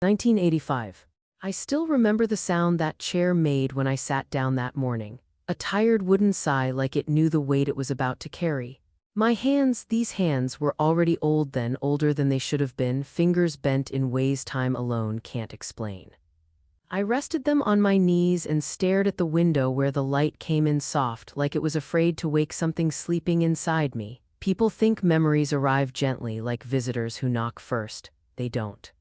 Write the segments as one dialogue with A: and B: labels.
A: 1985. I still remember the sound that chair made when I sat down that morning. A tired wooden sigh like it knew the weight it was about to carry. My hands, these hands, were already old then, older than they should have been, fingers bent in ways time alone can't explain. I rested them on my knees and stared at the window where the light came in soft, like it was afraid to wake something sleeping inside me. People think memories arrive gently, like visitors who knock first. They don't.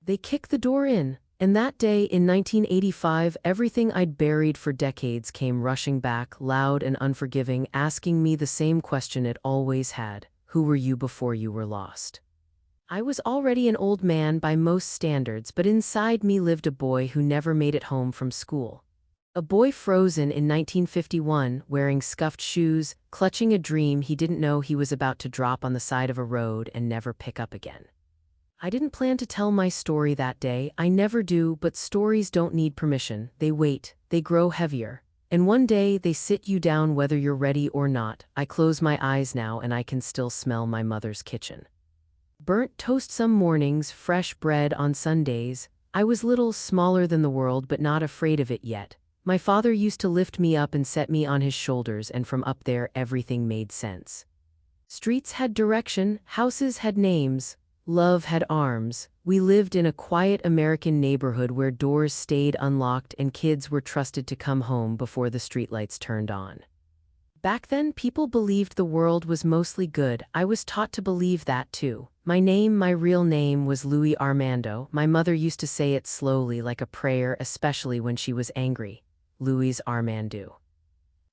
A: They kick the door in, and that day in 1985, everything I'd buried for decades came rushing back, loud and unforgiving, asking me the same question it always had: who were you before you were lost? I was already an old man by most standards, but inside me lived a boy who never made it home from school. A boy frozen in 1951, wearing scuffed shoes, clutching a dream he didn't know he was about to drop on the side of a road and never pick up again. I didn't plan to tell my story that day, I never do, but stories don't need permission. They wait, they grow heavier, and one day they sit you down whether you're ready or not. I close my eyes now and I can still smell my mother's kitchen. Burnt toast some mornings, fresh bread on Sundays. I was little, smaller than the world, but not afraid of it yet. My father used to lift me up and set me on his shoulders, and from up there everything made sense. Streets had direction, houses had names. Love had arms. We lived in a quiet American neighborhood where doors stayed unlocked and kids were trusted to come home before the streetlights turned on. Back then, people believed the world was mostly good. I was taught to believe that too. My name, my real name, was Louis Armando. My mother used to say it slowly like a prayer, especially when she was angry. Louis Armando.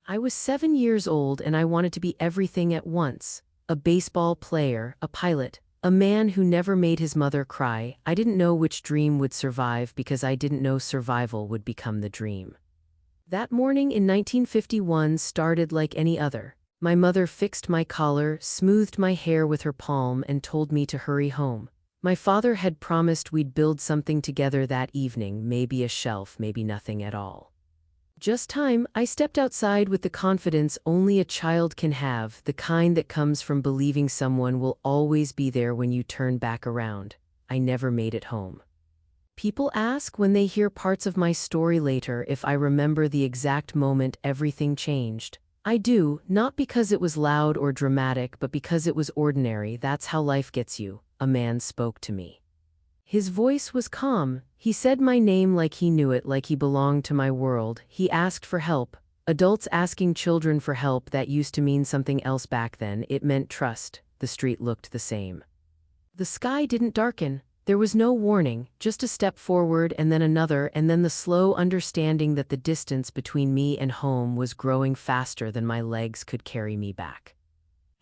A: I was 7 years old and I wanted to be everything at once. A baseball player, a pilot, a man who never made his mother cry. I didn't know which dream would survive because I didn't know survival would become the dream. That morning in 1951 started like any other. My mother fixed my collar, smoothed my hair with her palm, and told me to hurry home. My father had promised we'd build something together that evening, maybe a shelf, maybe nothing at all. Just time. I stepped outside with the confidence only a child can have, the kind that comes from believing someone will always be there when you turn back around. I never made it home. People ask when they hear parts of my story later if I remember the exact moment everything changed. I do, not because it was loud or dramatic, but because it was ordinary. That's how life gets you. A man spoke to me. His voice was calm. He said my name like he knew it, like he belonged to my world. He asked for help. Adults asking children for help, that used to mean something else back then. It meant trust. The street looked the same. The sky didn't darken. There was no warning, just a step forward and then another, and then the slow understanding that the distance between me and home was growing faster than my legs could carry me back.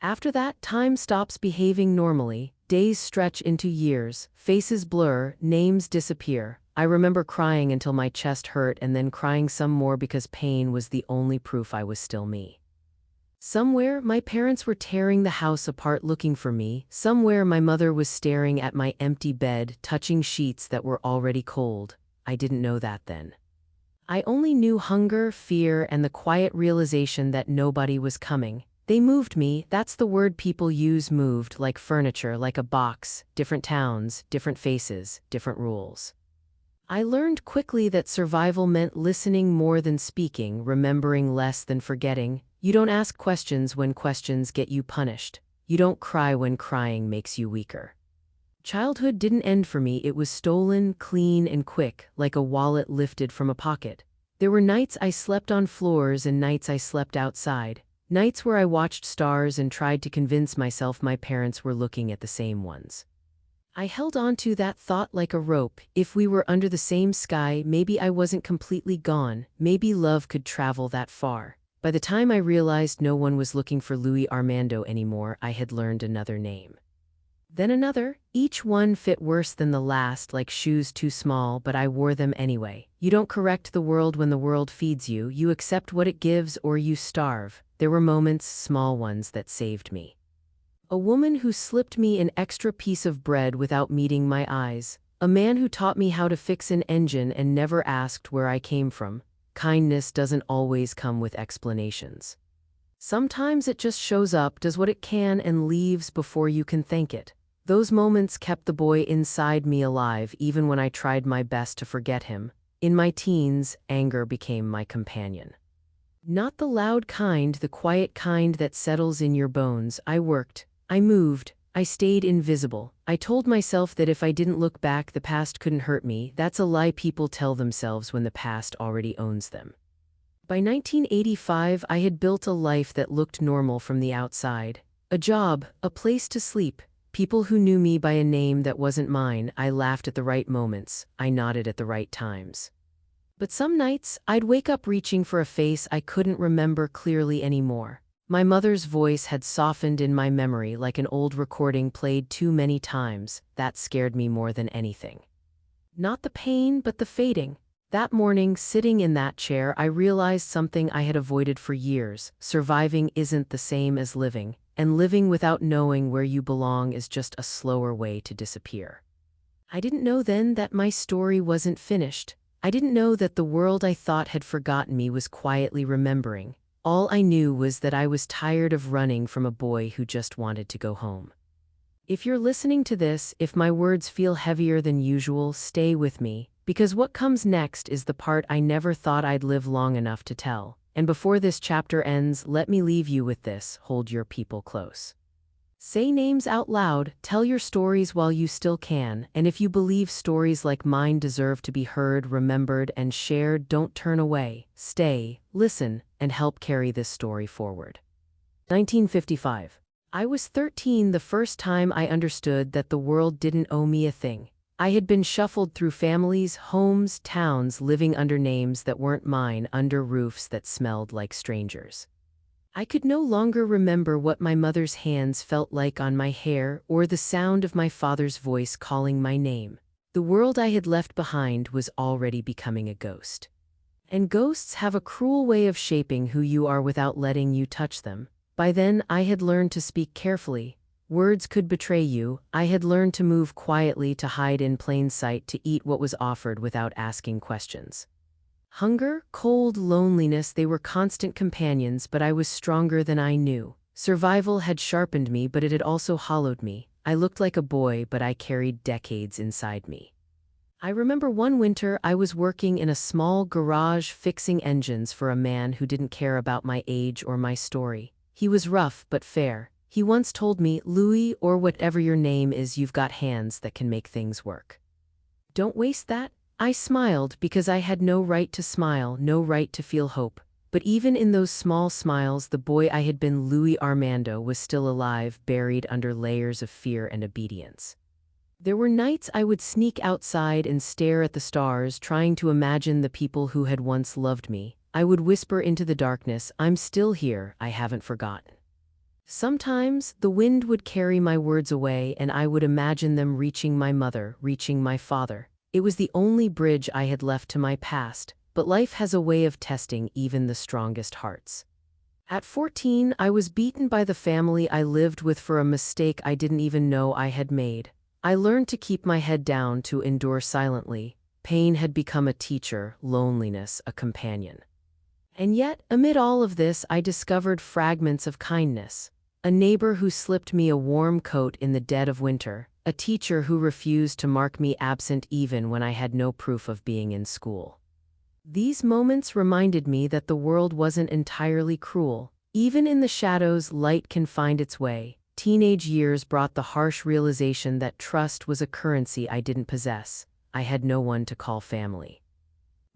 A: After that, time stops behaving normally. Days stretch into years, faces blur, names disappear. I remember crying until my chest hurt and then crying some more because pain was the only proof I was still me. Somewhere, my parents were tearing the house apart looking for me. Somewhere, my mother was staring at my empty bed, touching sheets that were already cold. I didn't know that then. I only knew hunger, fear, and the quiet realization that nobody was coming. They moved me. That's the word people use, moved, like furniture, like a box. Different towns, different faces, different rules. I learned quickly that survival meant listening more than speaking, remembering less than forgetting. You don't ask questions when questions get you punished. You don't cry when crying makes you weaker. Childhood didn't end for me. It was stolen, clean, and quick, like a wallet lifted from a pocket. There were nights I slept on floors and nights I slept outside. Nights where I watched stars and tried to convince myself my parents were looking at the same ones. I held on to that thought like a rope. If we were under the same sky, maybe I wasn't completely gone. Maybe love could travel that far. By the time I realized no one was looking for Louis Armando anymore, I had learned another name. Then another. Each one fit worse than the last, like shoes too small, but I wore them anyway. You don't correct the world when the world feeds you. You accept what it gives or you starve. There were moments, small ones, that saved me. A woman who slipped me an extra piece of bread without meeting my eyes. A man who taught me how to fix an engine and never asked where I came from. Kindness doesn't always come with explanations. Sometimes it just shows up, does what it can, and leaves before you can thank it. Those moments kept the boy inside me alive even when I tried my best to forget him. In my teens, anger became my companion. Not the loud kind, the quiet kind that settles in your bones. I worked, I moved, I stayed invisible. I told myself that if I didn't look back, the past couldn't hurt me. That's a lie people tell themselves when the past already owns them. By 1985, I had built a life that looked normal from the outside. A job, a place to sleep, people who knew me by a name that wasn't mine. I laughed at the right moments, I nodded at the right times. But some nights, I'd wake up reaching for a face I couldn't remember clearly anymore. My mother's voice had softened in my memory like an old recording played too many times. That scared me more than anything. Not the pain, but the fading. That morning, sitting in that chair, I realized something I had avoided for years. Surviving isn't the same as living, and living without knowing where you belong is just a slower way to disappear. I didn't know then that my story wasn't finished. I didn't know that the world I thought had forgotten me was quietly remembering. All I knew was that I was tired of running from a boy who just wanted to go home. If you're listening to this, if my words feel heavier than usual, stay with me, because what comes next is the part I never thought I'd live long enough to tell. And before this chapter ends, let me leave you with this: hold your people close. Say names out loud, tell your stories while you still can, and if you believe stories like mine deserve to be heard, remembered, and shared, don't turn away. Stay, listen, and help carry this story forward. 1955. I was 13 the first time I understood that the world didn't owe me a thing. I had been shuffled through families, homes, towns, living under names that weren't mine, under roofs that smelled like strangers. I could no longer remember what my mother's hands felt like on my hair or the sound of my father's voice calling my name. The world I had left behind was already becoming a ghost. And ghosts have a cruel way of shaping who you are without letting you touch them. By then, I had learned to speak carefully. Words could betray you. I had learned to move quietly, to hide in plain sight, to eat what was offered without asking questions. Hunger, cold, loneliness, they were constant companions, but I was stronger than I knew. Survival had sharpened me, but it had also hollowed me. I looked like a boy, but I carried decades inside me. I remember one winter I was working in a small garage fixing engines for a man who didn't care about my age or my story. He was rough but fair. He once told me, "Louis, or whatever your name is, you've got hands that can make things work. Don't waste that." I smiled because I had no right to smile, no right to feel hope. But even in those small smiles, the boy I had been, Louis Armando, was still alive, buried under layers of fear and obedience. There were nights I would sneak outside and stare at the stars, trying to imagine the people who had once loved me. I would whisper into the darkness, "I'm still here, I haven't forgotten." Sometimes, the wind would carry my words away, and I would imagine them reaching my mother, reaching my father. It was the only bridge I had left to my past, but life has a way of testing even the strongest hearts. At 14, I was beaten by the family I lived with for a mistake I didn't even know I had made. I learned to keep my head down, to endure silently. Pain had become a teacher, loneliness a companion. And yet, amid all of this, I discovered fragments of kindness. A neighbor who slipped me a warm coat in the dead of winter. A teacher who refused to mark me absent even when I had no proof of being in school. These moments reminded me that the world wasn't entirely cruel. Even in the shadows, light can find its way. Teenage years brought the harsh realization that trust was a currency I didn't possess. I had no one to call family.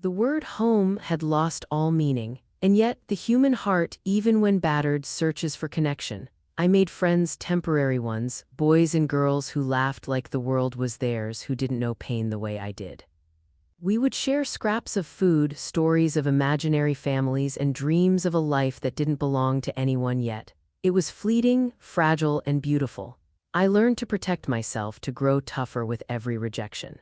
A: The word home had lost all meaning, and yet the human heart, even when battered, searches for connection. I made friends, temporary ones, boys and girls who laughed like the world was theirs, who didn't know pain the way I did. We would share scraps of food, stories of imaginary families, and dreams of a life that didn't belong to anyone yet. It was fleeting, fragile, and beautiful. I learned to protect myself, to grow tougher with every rejection.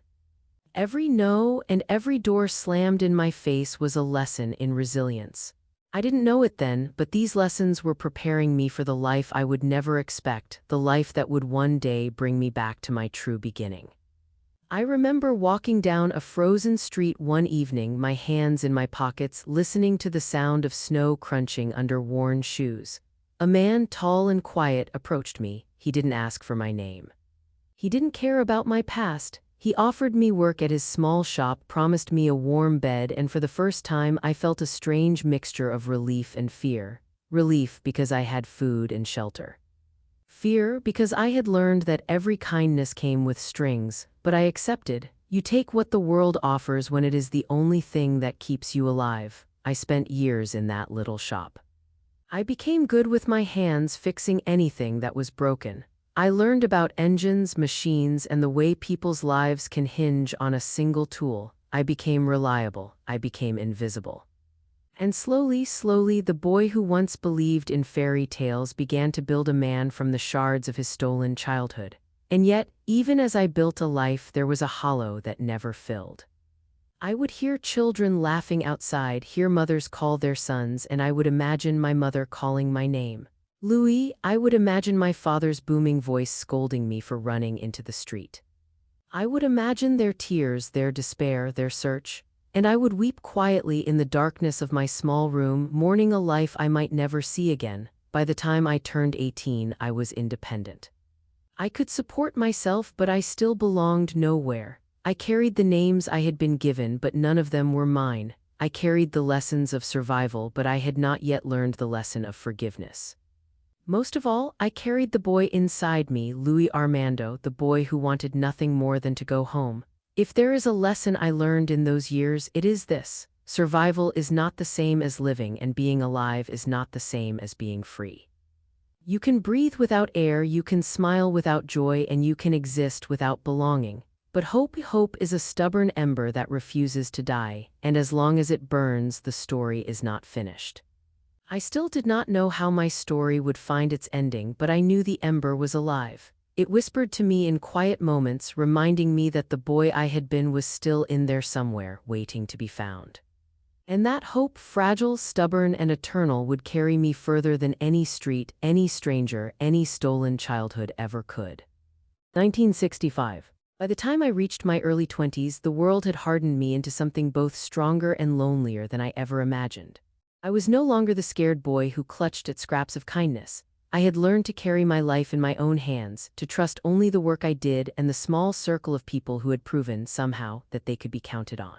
A: Every no and every door slammed in my face was a lesson in resilience. I didn't know it then, but these lessons were preparing me for the life I would never expect, the life that would one day bring me back to my true beginning. I remember walking down a frozen street one evening, my hands in my pockets, listening to the sound of snow crunching under worn shoes. A man, tall and quiet, approached me. He didn't ask for my name. He didn't care about my past. He offered me work at his small shop, promised me a warm bed, and for the first time I felt a strange mixture of relief and fear. Relief because I had food and shelter. Fear because I had learned that every kindness came with strings, but I accepted. You take what the world offers when it is the only thing that keeps you alive. I spent years in that little shop. I became good with my hands, fixing anything that was broken. I learned about engines, machines, and the way people's lives can hinge on a single tool. I became reliable. I became invisible. And slowly, the boy who once believed in fairy tales began to build a man from the shards of his stolen childhood. And yet, even as I built a life, there was a hollow that never filled. I would hear children laughing outside, hear mothers call their sons, and I would imagine my mother calling my name. Louis. I would imagine my father's booming voice scolding me for running into the street. I would imagine their tears, their despair, their search, and I would weep quietly in the darkness of my small room, mourning a life I might never see again. By the time I turned 18, I was independent. I could support myself, but I still belonged nowhere. I carried the names I had been given, but none of them were mine. I carried the lessons of survival, but I had not yet learned the lesson of forgiveness. Most of all, I carried the boy inside me, Louis Armando, the boy who wanted nothing more than to go home. If there is a lesson I learned in those years, it is this: survival is not the same as living, and being alive is not the same as being free. You can breathe without air, you can smile without joy, and you can exist without belonging. But hope is a stubborn ember that refuses to die, and as long as it burns, the story is not finished. I still did not know how my story would find its ending, but I knew the ember was alive. It whispered to me in quiet moments, reminding me that the boy I had been was still in there somewhere, waiting to be found. And that hope, fragile, stubborn, and eternal, would carry me further than any street, any stranger, any stolen childhood ever could. 1965. By the time I reached my early 20s, the world had hardened me into something both stronger and lonelier than I ever imagined. I was no longer the scared boy who clutched at scraps of kindness. I had learned to carry my life in my own hands, to trust only the work I did and the small circle of people who had proven, somehow, that they could be counted on.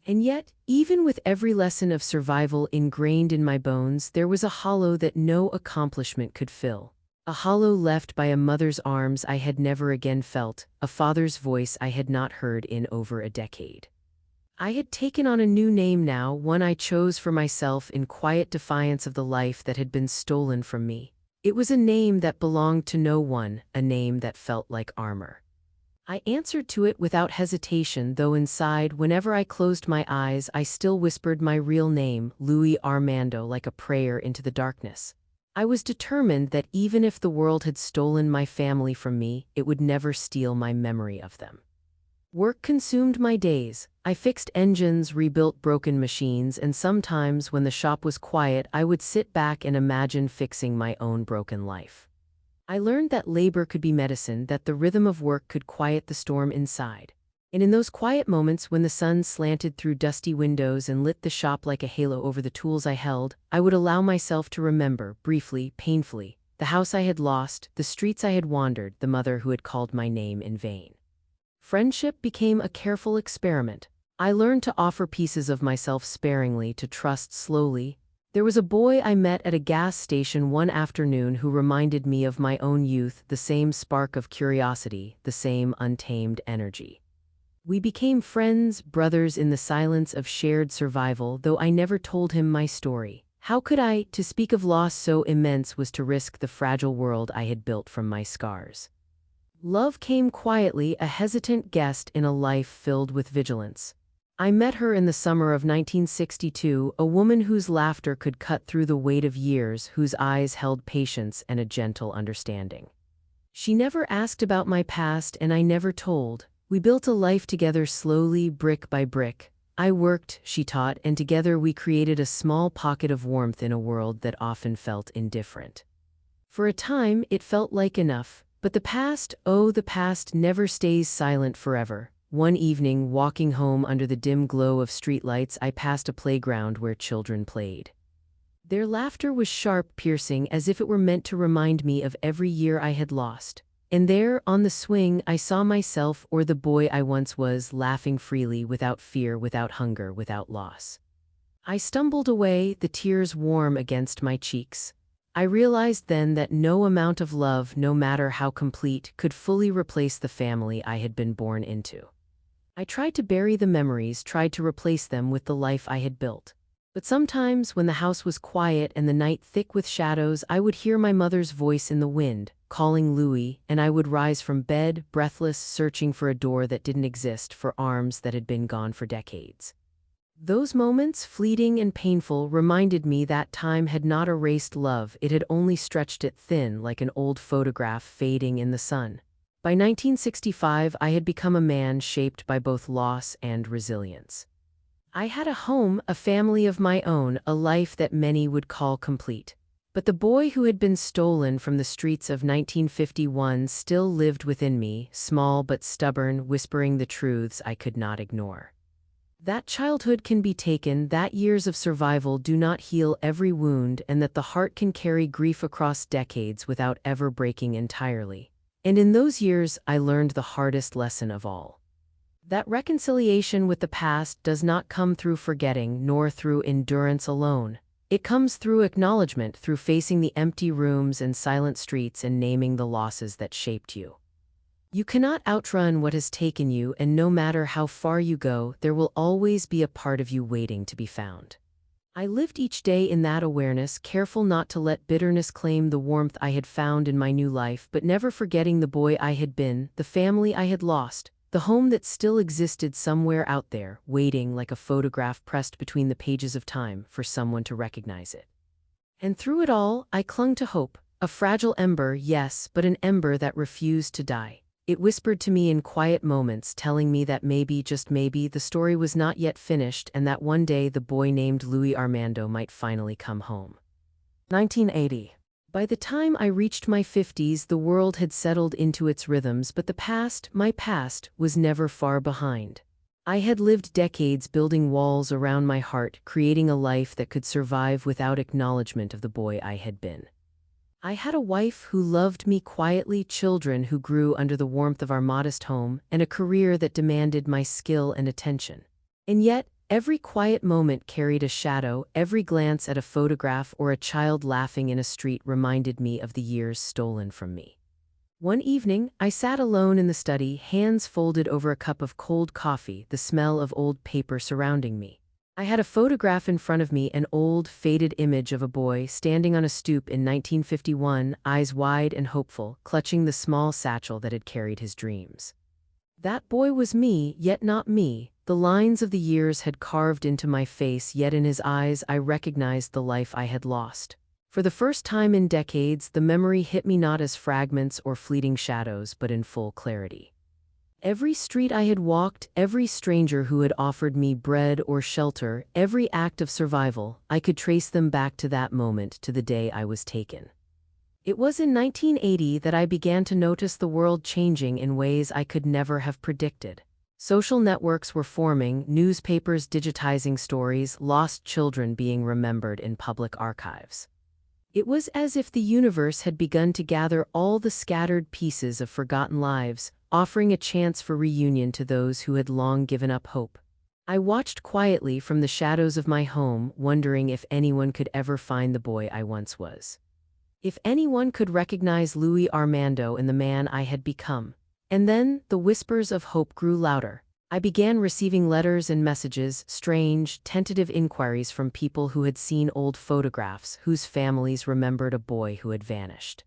A: And yet, even with every lesson of survival ingrained in my bones, there was a hollow that no accomplishment could fill. A hollow left by a mother's arms I had never again felt, a father's voice I had not heard in over a decade. I had taken on a new name now, one I chose for myself in quiet defiance of the life that had been stolen from me. It was a name that belonged to no one, a name that felt like armor. I answered to it without hesitation, though inside, whenever I closed my eyes, I still whispered my real name, Louis Armando, like a prayer into the darkness. I was determined that even if the world had stolen my family from me, it would never steal my memory of them. Work consumed my days. I fixed engines, rebuilt broken machines, and sometimes, when the shop was quiet, I would sit back and imagine fixing my own broken life. I learned that labor could be medicine, that the rhythm of work could quiet the storm inside. And in those quiet moments, when the sun slanted through dusty windows and lit the shop like a halo over the tools I held, I would allow myself to remember, briefly, painfully, the house I had lost, the streets I had wandered, the mother who had called my name in vain. Friendship became a careful experiment. I learned to offer pieces of myself sparingly, to trust slowly. There was a boy I met at a gas station one afternoon who reminded me of my own youth, the same spark of curiosity, the same untamed energy. We became friends, brothers in the silence of shared survival, though I never told him my story. How could I? To speak of loss so immense was to risk the fragile world I had built from my scars. Love came quietly, a hesitant guest in a life filled with vigilance. I met her in the summer of 1962, a woman whose laughter could cut through the weight of years, whose eyes held patience and a gentle understanding. She never asked about my past, and I never told. We built a life together slowly, brick by brick. I worked, she taught, and together we created a small pocket of warmth in a world that often felt indifferent. For a time, it felt like enough. But the past, oh, the past never stays silent forever. One evening, walking home under the dim glow of streetlights, I passed a playground where children played. Their laughter was sharp, piercing, as if it were meant to remind me of every year I had lost. And there, on the swing, I saw myself, or the boy I once was, laughing freely, without fear, without hunger, without loss. I stumbled away, the tears warm against my cheeks. I realized then that no amount of love, no matter how complete, could fully replace the family I had been born into. I tried to bury the memories, tried to replace them with the life I had built. But sometimes, when the house was quiet and the night thick with shadows, I would hear my mother's voice in the wind, calling Louis, and I would rise from bed, breathless, searching for a door that didn't exist, for arms that had been gone for decades. Those moments, fleeting and painful, reminded me that time had not erased love, it had only stretched it thin like an old photograph fading in the sun. By 1965, I had become a man shaped by both loss and resilience. I had a home, a family of my own, a life that many would call complete. But the boy who had been stolen from the streets of 1951 still lived within me, small but stubborn, whispering the truths I could not ignore. That childhood can be taken, that years of survival do not heal every wound, and that the heart can carry grief across decades without ever breaking entirely. And in those years, I learned the hardest lesson of all. That reconciliation with the past does not come through forgetting, nor through endurance alone. It comes through acknowledgement, through facing the empty rooms and silent streets and naming the losses that shaped you. You cannot outrun what has taken you, and no matter how far you go, there will always be a part of you waiting to be found. I lived each day in that awareness, careful not to let bitterness claim the warmth I had found in my new life, but never forgetting the boy I had been, the family I had lost, the home that still existed somewhere out there, waiting like a photograph pressed between the pages of time for someone to recognize it. And through it all, I clung to hope, a fragile ember, yes, but an ember that refused to die. It whispered to me in quiet moments, telling me that maybe, just maybe, the story was not yet finished and that one day the boy named Louis Armando might finally come home. 1980. By the time I reached my 50s, the world had settled into its rhythms, but the past, my past, was never far behind. I had lived decades building walls around my heart, creating a life that could survive without acknowledgement of the boy I had been. I had a wife who loved me quietly, children who grew under the warmth of our modest home, and a career that demanded my skill and attention. And yet, every quiet moment carried a shadow, every glance at a photograph or a child laughing in a street reminded me of the years stolen from me. One evening, I sat alone in the study, hands folded over a cup of cold coffee, the smell of old paper surrounding me. I had a photograph in front of me, an old, faded image of a boy standing on a stoop in 1951, eyes wide and hopeful, clutching the small satchel that had carried his dreams. That boy was me, yet not me. The lines of the years had carved into my face, yet in his eyes I recognized the life I had lost. For the first time in decades, the memory hit me not as fragments or fleeting shadows, but in full clarity. Every street I had walked, every stranger who had offered me bread or shelter, every act of survival, I could trace them back to that moment, to the day I was taken. It was in 1980 that I began to notice the world changing in ways I could never have predicted. Social networks were forming, newspapers digitizing stories, lost children being remembered in public archives. It was as if the universe had begun to gather all the scattered pieces of forgotten lives, offering a chance for reunion to those who had long given up hope. I watched quietly from the shadows of my home, wondering if anyone could ever find the boy I once was. If anyone could recognize Louis Armando in the man I had become. And then, the whispers of hope grew louder. I began receiving letters and messages, strange, tentative inquiries from people who had seen old photographs, whose families remembered a boy who had vanished.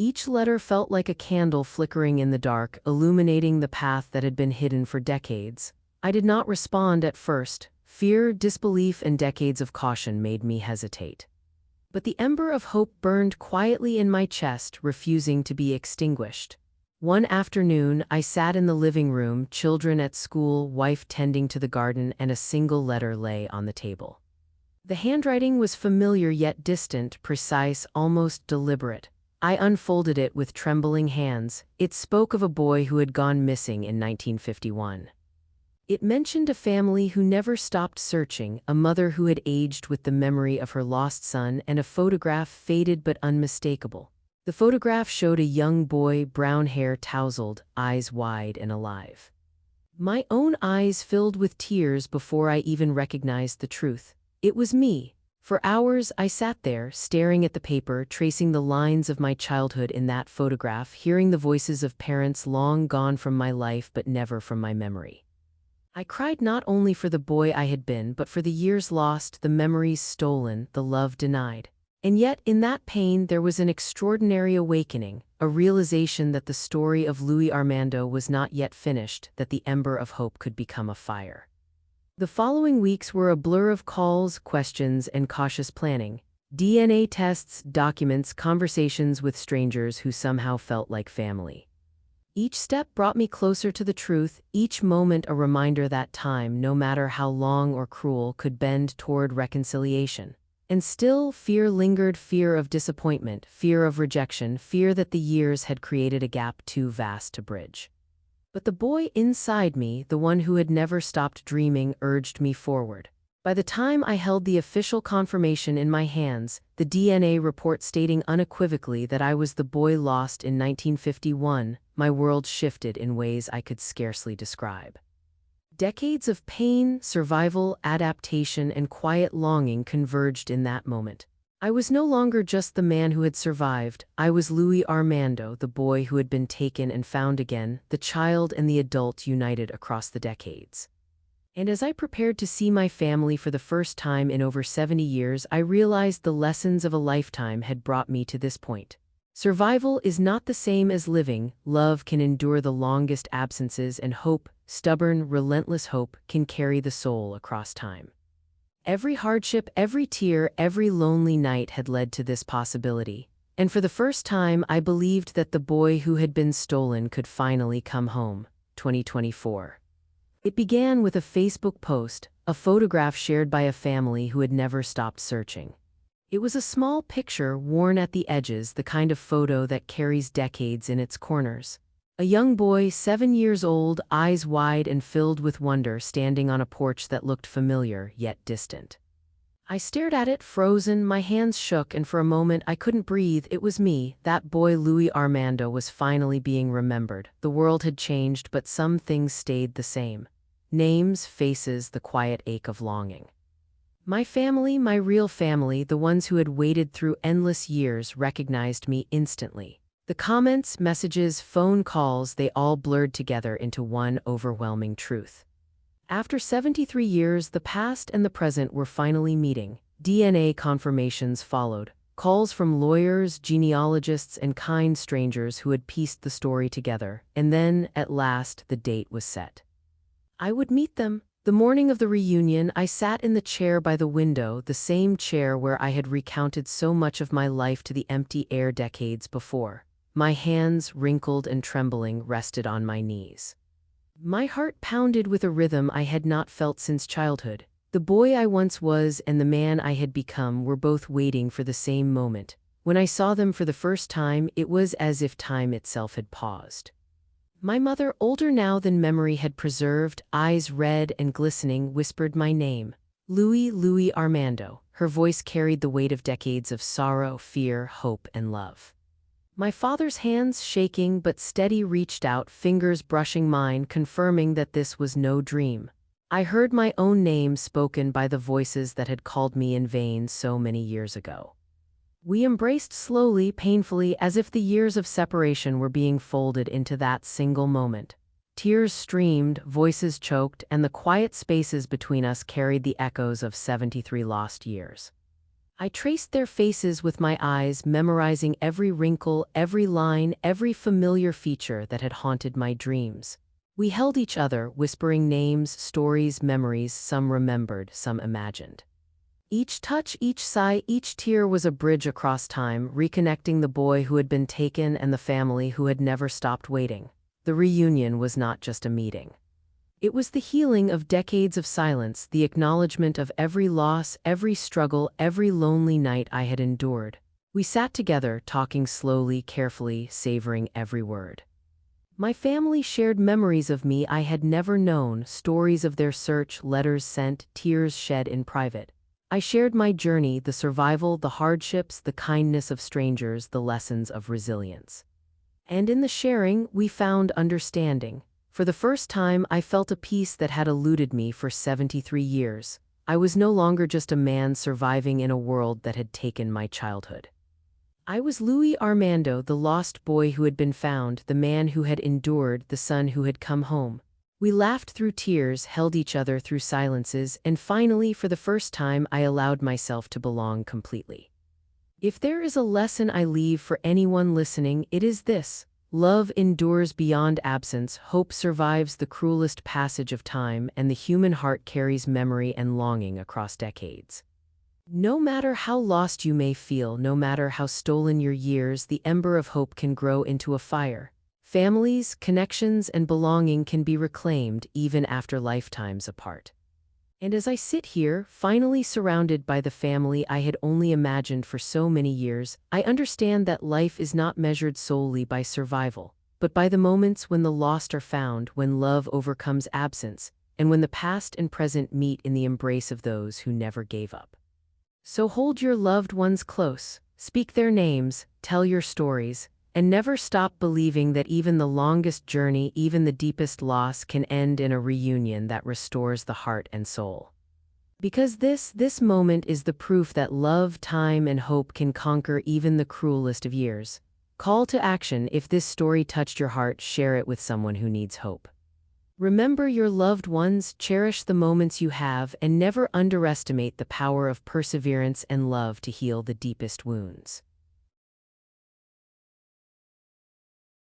A: Each letter felt like a candle flickering in the dark, illuminating the path that had been hidden for decades. I did not respond at first. Fear, disbelief, and decades of caution made me hesitate. But the ember of hope burned quietly in my chest, refusing to be extinguished. One afternoon, I sat in the living room, children at school, wife tending to the garden, and a single letter lay on the table. The handwriting was familiar yet distant, precise, almost deliberate. I unfolded it with trembling hands. It spoke of a boy who had gone missing in 1951. It mentioned a family who never stopped searching, a mother who had aged with the memory of her lost son, and a photograph faded but unmistakable. The photograph showed a young boy, brown hair tousled, eyes wide and alive. My own eyes filled with tears before I even recognized the truth. It was me. For hours, I sat there, staring at the paper, tracing the lines of my childhood in that photograph, hearing the voices of parents long gone from my life but never from my memory. I cried not only for the boy I had been, but for the years lost, the memories stolen, the love denied. And yet, in that pain, there was an extraordinary awakening, a realization that the story of Louis Armando was not yet finished, that the ember of hope could become a fire. The following weeks were a blur of calls, questions, and cautious planning. DNA tests, documents, conversations with strangers who somehow felt like family. Each step brought me closer to the truth, each moment a reminder that time, no matter how long or cruel, could bend toward reconciliation. And still, fear lingered, fear of disappointment, fear of rejection, fear that the years had created a gap too vast to bridge. But the boy inside me, the one who had never stopped dreaming, urged me forward. By the time I held the official confirmation in my hands, the DNA report stating unequivocally that I was the boy lost in 1951, my world shifted in ways I could scarcely describe. Decades of pain, survival, adaptation, and quiet longing converged in that moment. I was no longer just the man who had survived. I was Louis Armando, the boy who had been taken and found again, the child and the adult united across the decades. And as I prepared to see my family for the first time in over 70 years, I realized the lessons of a lifetime had brought me to this point. Survival is not the same as living. Love can endure the longest absences, and hope, stubborn, relentless hope, can carry the soul across time. Every hardship, every tear, every lonely night had led to this possibility. And for the first time, I believed that the boy who had been stolen could finally come home. 2024. It began with a Facebook post, a photograph shared by a family who had never stopped searching. It was a small picture worn at the edges, the kind of photo that carries decades in its corners. A young boy, 7 years old, eyes wide and filled with wonder, standing on a porch that looked familiar yet distant. I stared at it, frozen, my hands shook, and for a moment I couldn't breathe. It was me, that boy Louis Armando was finally being remembered. The world had changed, but some things stayed the same. Names, faces, the quiet ache of longing. My family, my real family, the ones who had waited through endless years, recognized me instantly. The comments, messages, phone calls, they all blurred together into one overwhelming truth. After 73 years, the past and the present were finally meeting. DNA confirmations followed, calls from lawyers, genealogists, and kind strangers who had pieced the story together. And then, at last, the date was set. I would meet them. The morning of the reunion, I sat in the chair by the window, the same chair where I had recounted so much of my life to the empty air decades before. My hands, wrinkled and trembling, rested on my knees. My heart pounded with a rhythm I had not felt since childhood. The boy I once was and the man I had become were both waiting for the same moment. When I saw them for the first time, it was as if time itself had paused. My mother, older now than memory had preserved, eyes red and glistening, whispered my name. Louis Armando. Her voice carried the weight of decades of sorrow, fear, hope, and love. My father's hands, shaking but steady, reached out, fingers brushing mine, confirming that this was no dream. I heard my own name spoken by the voices that had called me in vain so many years ago. We embraced slowly, painfully, as if the years of separation were being folded into that single moment. Tears streamed, voices choked, and the quiet spaces between us carried the echoes of 73 lost years. I traced their faces with my eyes, memorizing every wrinkle, every line, every familiar feature that had haunted my dreams. We held each other, whispering names, stories, memories, some remembered, some imagined. Each touch, each sigh, each tear was a bridge across time, reconnecting the boy who had been taken and the family who had never stopped waiting. The reunion was not just a meeting. It was the healing of decades of silence, the acknowledgement of every loss, every struggle, every lonely night I had endured. We sat together, talking slowly, carefully, savoring every word. My family shared memories of me I had never known, stories of their search, letters sent, tears shed in private. I shared my journey, the survival, the hardships, the kindness of strangers, the lessons of resilience. And in the sharing, we found understanding. For the first time, I felt a peace that had eluded me for 73 years. I was no longer just a man surviving in a world that had taken my childhood. I was Louis Armando, the lost boy who had been found, the man who had endured, the son who had come home. We laughed through tears, held each other through silences, and finally, for the first time, I allowed myself to belong completely. If there is a lesson I leave for anyone listening, it is this: love endures beyond absence, hope survives the cruelest passage of time, and the human heart carries memory and longing across decades. No matter how lost you may feel, no matter how stolen your years, the ember of hope can grow into a fire. Families, connections, and belonging can be reclaimed even after lifetimes apart. And as I sit here, finally surrounded by the family I had only imagined for so many years, I understand that life is not measured solely by survival, but by the moments when the lost are found, when love overcomes absence, and when the past and present meet in the embrace of those who never gave up. So hold your loved ones close, speak their names, tell your stories, and never stop believing that even the longest journey, even the deepest loss, can end in a reunion that restores the heart and soul. Because this moment is the proof that love, time, and hope can conquer even the cruelest of years. Call to action: if this story touched your heart, share it with someone who needs hope. Remember your loved ones, cherish the moments you have, and never underestimate the power of perseverance and love to heal the deepest wounds.